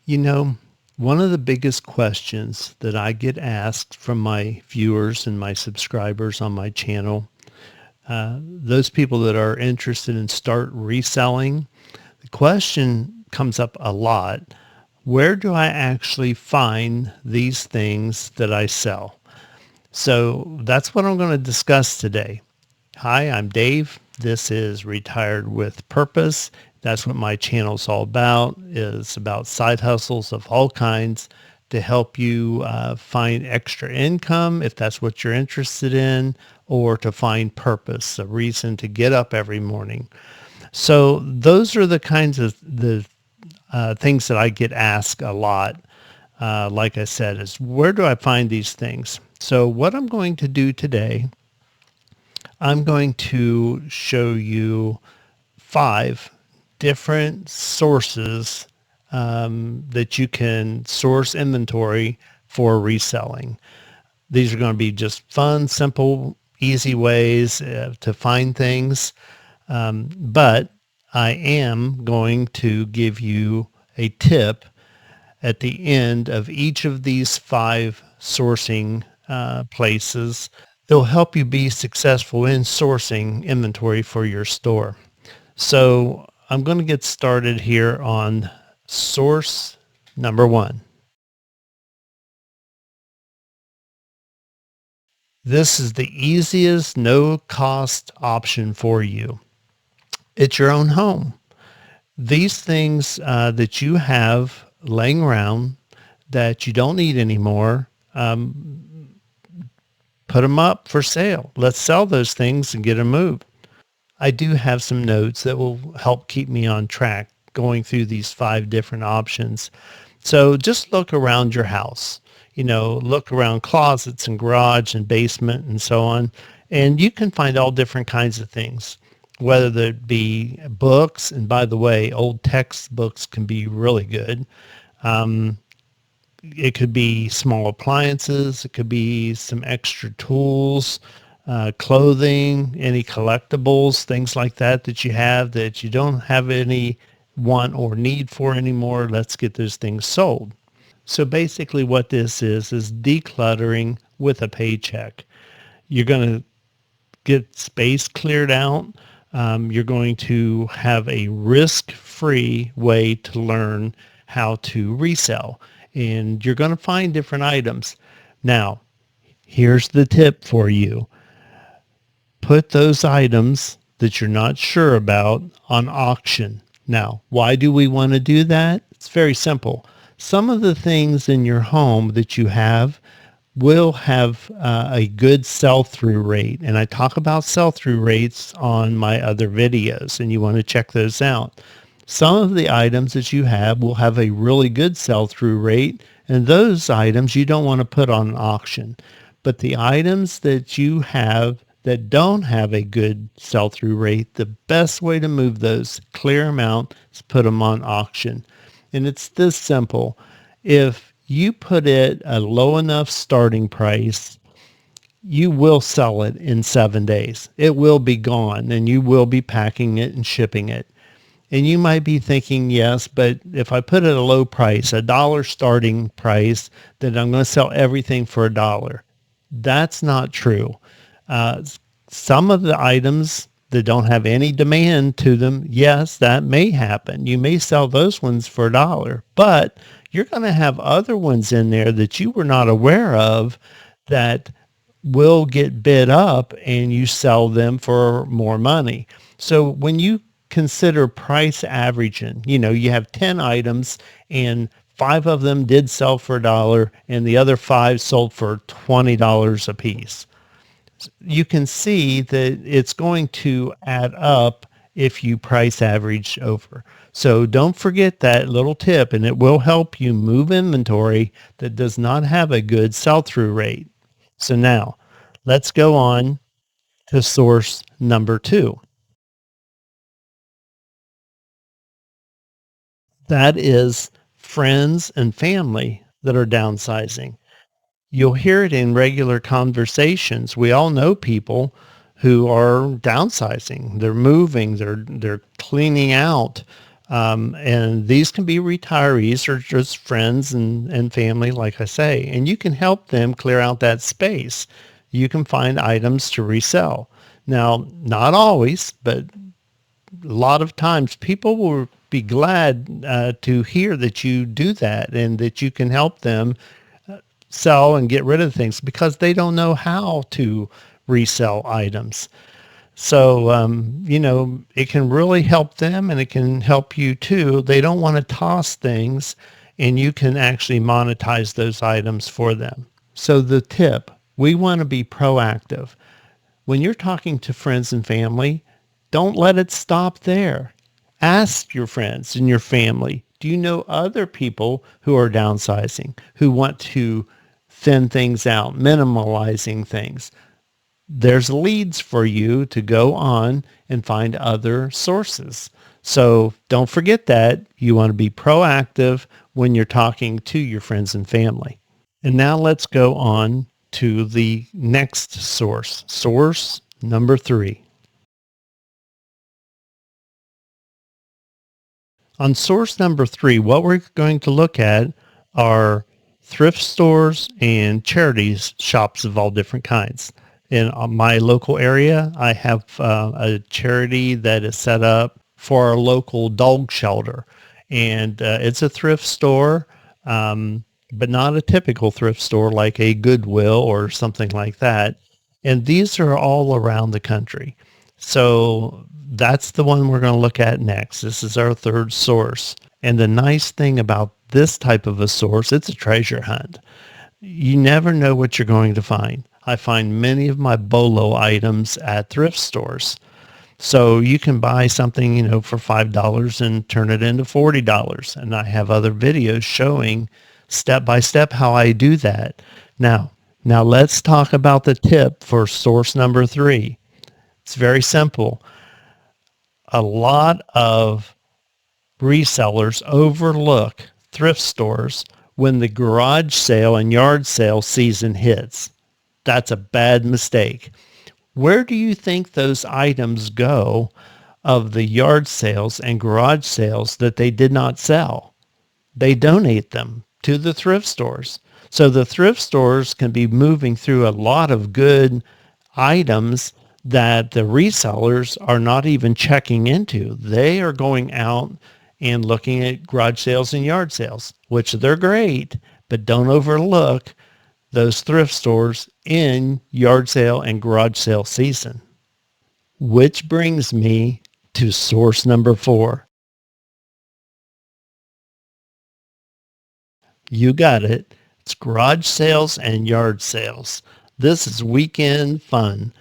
You know, one of the biggest questions that I get asked from my viewers and my subscribers on my channel, those people that are interested in start reselling, the question comes up a lot. Where do I actually find these things that I sell? So that's what I'm going to discuss today. Hi, I'm Dave. This is Retired with Purpose. That's what my channel's all about. Is about side hustles of all kinds to help you find extra income if that's what you're interested in, or to find purpose, a reason to get up every morning. So those are the kinds of the things that I get asked a lot. Like I said, is where do I find these things? So what I'm going to do today, I'm going to show you 5 different sources that you can source inventory for reselling. These are going to be just fun, simple, easy ways to find things. But I am going to give you a tip at the end of each of these 5 sourcing places. It'll help you be successful in sourcing inventory for your store. So I'm going to get started here on source number 1. This is the easiest no cost option for you. It's your own home. These things that you have laying around that you don't need anymore, put them up for sale. Let's sell those things and get them moved. I do have some notes that will help keep me on track going through these 5 different options. So just look around your house, look around closets and garage and basement and so on. And you can find all different kinds of things, whether that be books. And by the way, old textbooks can be really good. It could be small appliances. It could be some extra tools, clothing, any collectibles, things like that that you have that you don't have any want or need for anymore. Let's get those things sold. So basically what this is decluttering with a paycheck. You're going to get space cleared out. You're going to have a risk-free way to learn how to resell. And you're going to find different items. Now, here's the tip for you. Put those items that you're not sure about on auction. Now, why do we want to do that? It's very simple. Some of the things in your home that you have will have a good sell-through rate. And I talk about sell-through rates on my other videos, and you want to check those out. Some of the items that you have will have a really good sell-through rate, and those items you don't want to put on auction. But the items that you have that don't have a good sell-through rate, the best way to move those, clear them out, is put them on auction. And it's this simple. If you put it a low enough starting price, you will sell it in 7 days. It will be gone and you will be packing it and shipping it. And you might be thinking, yes, but if I put it at a low price, $1 starting price, then I'm going to sell everything for $1. That's not true. Uh, some of the items that don't have any demand to them, yes, that may happen. You may sell those ones for $1, but you're going to have other ones in there that you were not aware of that will get bid up and you sell them for more money. So when you consider price averaging, you have 10 items and 5 of them did sell for $1 and the other 5 sold for $20 a piece. You can see that it's going to add up if you price average over. So don't forget that little tip, and it will help you move inventory that does not have a good sell-through rate. So now let's go on to source number 2. That is friends and family that are downsizing. You'll hear it in regular conversations. We all know people who are downsizing. They're moving. They're cleaning out. And these can be retirees or just friends and family, like I say, and you can help them clear out that space. You can find items to resell. Now, not always, but a lot of times people will be glad to hear that you do that and that you can help them sell and get rid of things because they don't know how to resell items. So, it can really help them and it can help you too. They don't want to toss things and you can actually monetize those items for them. So the tip, we want to be proactive. When you're talking to friends and family, don't let it stop there. Ask your friends and your family, do you know other people who are downsizing, who want to thin things out, minimalizing things? There's leads for you to go on and find other sources. So don't forget that you want to be proactive when you're talking to your friends and family. And now let's go on to the next source. Source number 3. On source number 3, what we're going to look at are thrift stores and charities shops of all different kinds. In my local area, I have a charity that is set up for our local dog shelter. And it's a thrift store, but not a typical thrift store like a Goodwill or something like that. And these are all around the country. So that's the one we're going to look at next. This is our third source. And the nice thing about this type of a source, it's a treasure hunt. You never know what you're going to find. I find many of my BOLO items at thrift stores. So you can buy something, for $5 and turn it into $40. And I have other videos showing step by step how I do that. Now let's talk about the tip for source number 3. It's very simple. A lot of resellers overlook thrift stores when the garage sale and yard sale season hits. That's a bad mistake. Where do you think those items go of the yard sales and garage sales that they did not sell? They donate them to the thrift stores. So the thrift stores can be moving through a lot of good items that the resellers are not even checking into. They are going out and looking at garage sales and yard sales, which they're great, but don't overlook those thrift stores in yard sale and garage sale season. Which brings me to source number 4. You got it. It's garage sales and yard sales. This is weekend fun.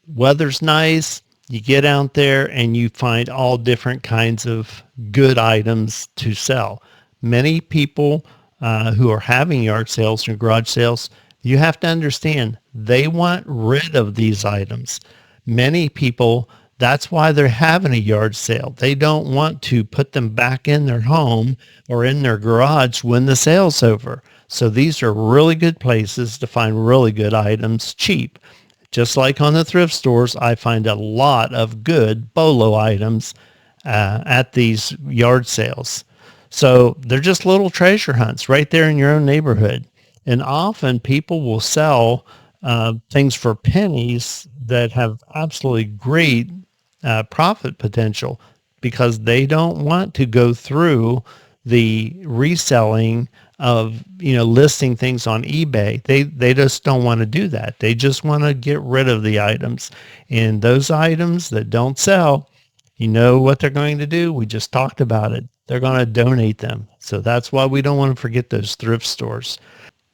Weather's nice. You get out there and you find all different kinds of good items to sell. Many people who are having yard sales and garage sales, you have to understand they want rid of these items. Many people, that's why they're having a yard sale. They don't want to put them back in their home or in their garage when the sale's over. So these are really good places to find really good items cheap. Just like on the thrift stores, I find a lot of good BOLO items at these yard sales. So they're just little treasure hunts right there in your own neighborhood. And often people will sell things for pennies that have absolutely great profit potential because they don't want to go through the reselling of, listing things on eBay. They just don't want to do that. They just want to get rid of the items. And those items that don't sell, you know what they're going to do? We just talked about it. They're going to donate them. So that's why we don't want to forget those thrift stores.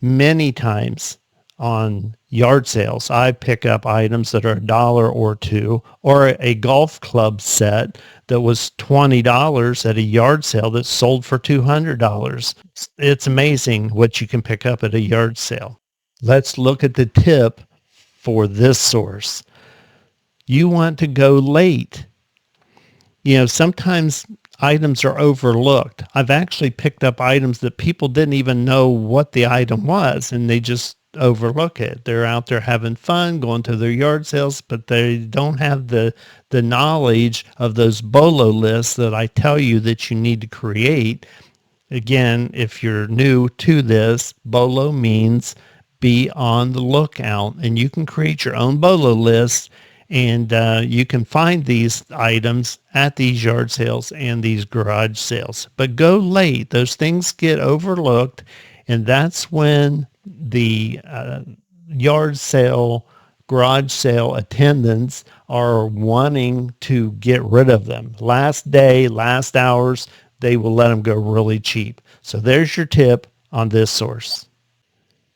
Many times on yard sales, I pick up items that are $1 or $2, or a golf club set that was $20 at a yard sale that sold for $200. It's amazing what you can pick up at a yard sale. Let's look at the tip for this source. You want to go late. Sometimes items are overlooked. I've actually picked up items that people didn't even know what the item was, and they just overlook it. They're out there having fun, going to their yard sales, but they don't have the knowledge of those BOLO lists that I tell you that you need to create. Again, if you're new to this, BOLO means be on the lookout, and you can create your own BOLO list, and you can find these items at these yard sales and these garage sales. But go late. Those things get overlooked, and that's when the yard sale, garage sale attendants are wanting to get rid of them. Last day, last hours, they will let them go really cheap. So there's your tip on this source.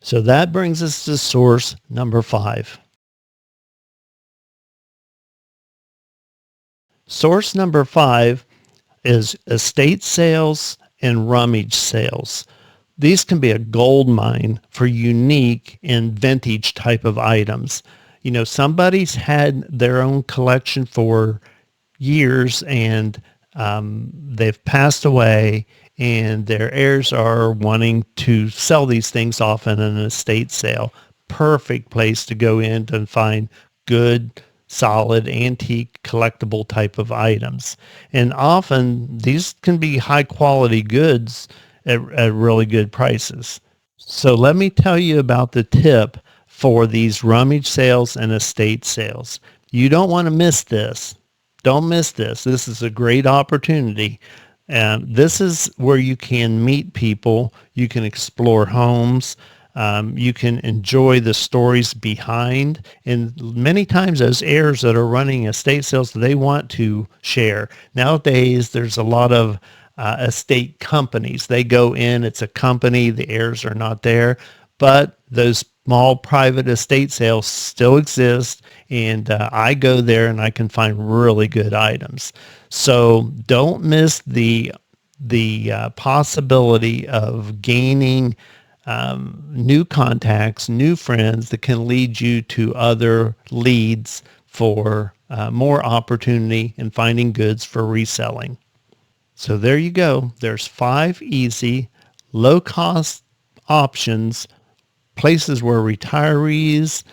So that brings us to source number 5. Source number 5 is estate sales and rummage sales. These can be a gold mine for unique and vintage type of items. You know, somebody's had their own collection for years, and they've passed away, and their heirs are wanting to sell these things off in an estate sale. Perfect place to go in and find good, solid, antique, collectible type of items. And often these can be high quality goods at really good prices. So let me tell you about the tip for these rummage sales and estate sales. You don't want to miss this. Don't miss this. This is a great opportunity. And this is where you can meet people. You can explore homes. You can enjoy the stories behind. And many times those heirs that are running estate sales, they want to share. Nowadays, there's a lot of estate companies. They go in, it's a company, the heirs are not there. But those small private estate sales still exist, and I go there and I can find really good items. So don't miss the possibility of gaining new contacts, new friends that can lead you to other leads for more opportunity in finding goods for reselling. So there you go. There's 5 easy, low-cost options, places where retirees,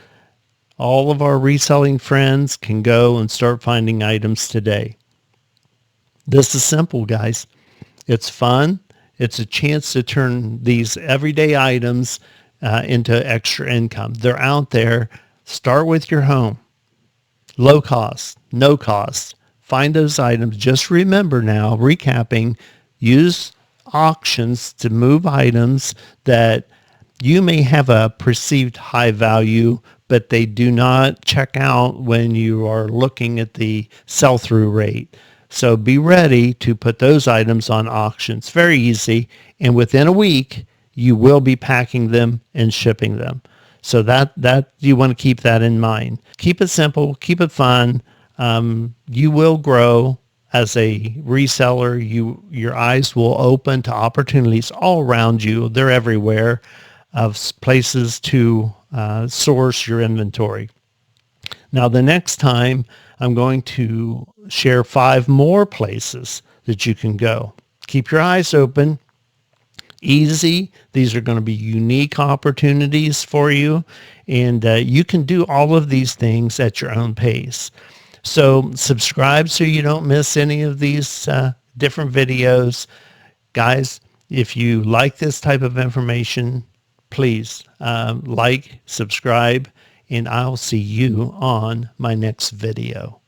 all of our reselling friends can go and start finding items today. This is simple, guys. It's fun. It's a chance to turn these everyday items into extra income. They're out there. Start with your home. Low cost, no cost. Find those items. Just remember now, recapping, use auctions to move items that you may have a perceived high value, but they do not check out when you are looking at the sell-through rate. So be ready to put those items on auctions. Very easy. And within a week, you will be packing them and shipping them. So that you want to keep that in mind. Keep it simple. Keep it fun. You will grow as a reseller. Your eyes will open to opportunities all around you. They're everywhere, of places to source your inventory. Now, the next time I'm going to share 5 more places that you can go. Keep your eyes open. Easy. These are going to be unique opportunities for you, and you can do all of these things at your own pace. So subscribe so you don't miss any of these different videos. Guys, if you like this type of information, please like, subscribe, and I'll see you on my next video.